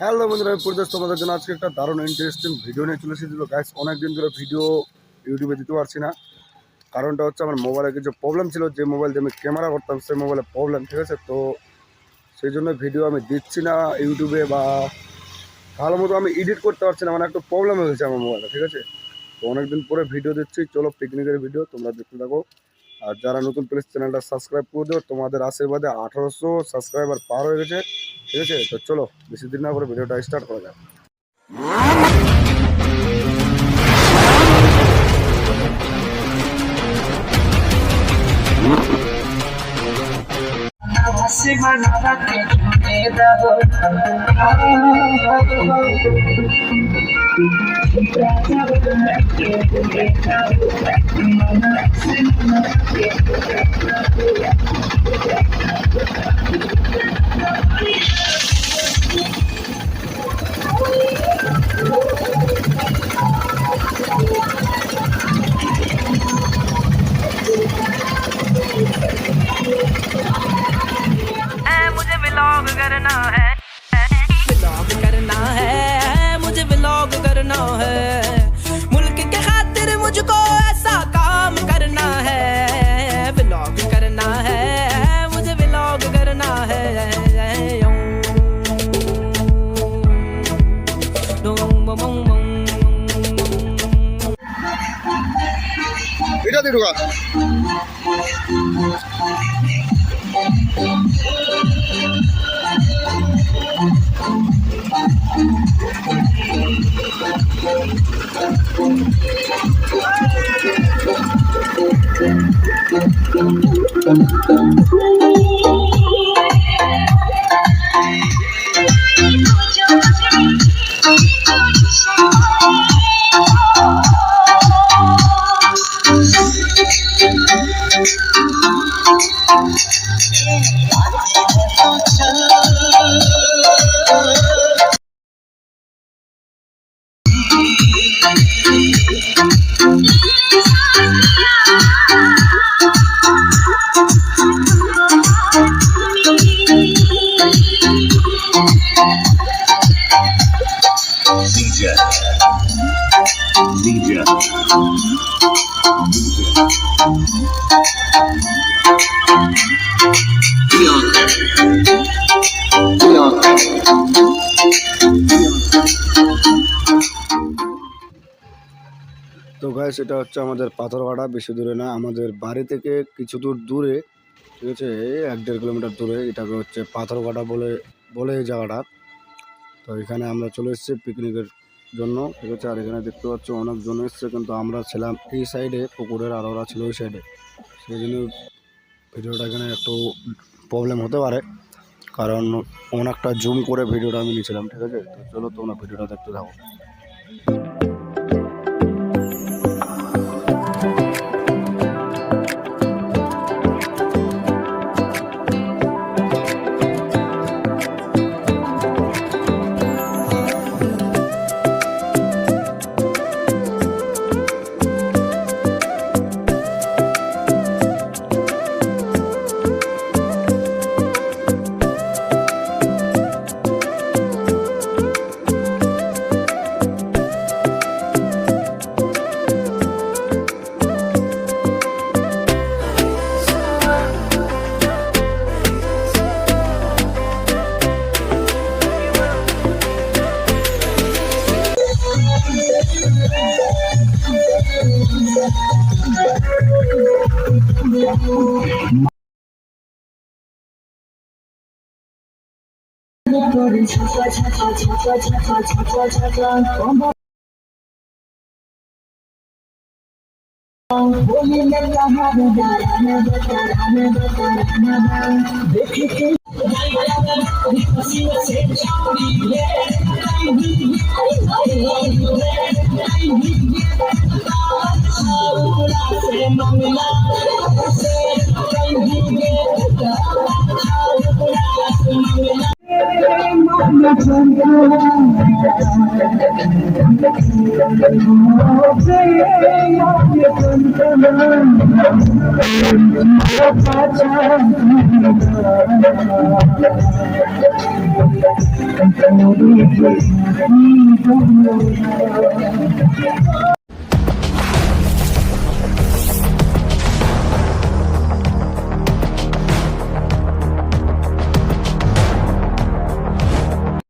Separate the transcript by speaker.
Speaker 1: Hello বন্ধুরা, আমি পরিবেশ তোমাদের জন্য আজকে একটা দারুণ ইন্টারেস্টিং ভিডিও নিয়ে চলে এসেছিল গাইস। অনেকদিন ধরে ভিডিও ইউটিউবে দিতে পারছি না, কারণটা হচ্ছে আমার মোবাইলে কিছু প্রবলেম ছিল। যে মোবাইল দিয়ে আমি ক্যামেরা করতাম সেই মোবাইলে প্রবলেম, ঠিক আছে। তো সেই জন্য ভিডিও আমি দিচ্ছি না ইউটিউবে, বা ভালো মতো আমি এডিট করতে পারছি না, মানে একটু প্রবলেম হয়েছে আমার মোবাইলে, ঠিক আছে। তো অনেকদিন পরে ভিডিও দিচ্ছি, চলো পিকনিকের ভিডিও তোমরা দেখতে থাকো। আর যারা নতুন প্লিজ চ্যানেলটা সাবস্ক্রাইব করে দিও, তোমাদের আশীর্বাদে 1800 সাবস্ক্রাইবার পার হয়ে গেছে, ঠিক আছে। তো চলো বেশি দিন না করে ভিডিওটা স্টার্ট করা যাক।
Speaker 2: मुझे व्लॉग करना है, व्लॉग करना है, मुझे व्लॉग करना है। मुल्क के खातिर मुझको ऐसा काम करना है, व्लॉग करना है, मुझे व्लॉग करना है।
Speaker 1: এটা দিয়ে ঢোকা। তো গাইস, এটা হচ্ছে আমাদের পাথরঘাটা, বেশি দূরে না, আমাদের বাড়ি থেকে কিছু দূর দূরে, ঠিক আছে, 1-1.5 কিলোমিটার দূরে। এটাকে হচ্ছে পাথরঘাটা বলে বলে এই জায়গাটা। তো এখানে আমরা চলে এসেছি পিকনিকের জন্য, ঠিক আছে। আর এখানে দেখতে পাচ্ছ অনেকজন এসছে, কিন্তু আমরা ছিলাম এই সাইডে পুকুরের, আর ওরা ছিল ওই সাইডে। সেই জন্য ভিডিওটা এখানে একটু প্রবলেম হতে পারে, কারণ অনেকটা জুম করে ভিডিওটা আমি নিয়েছিলাম, ঠিক আছে। তো চলো তোমরা ভিডিওটা দেখতে থাকো।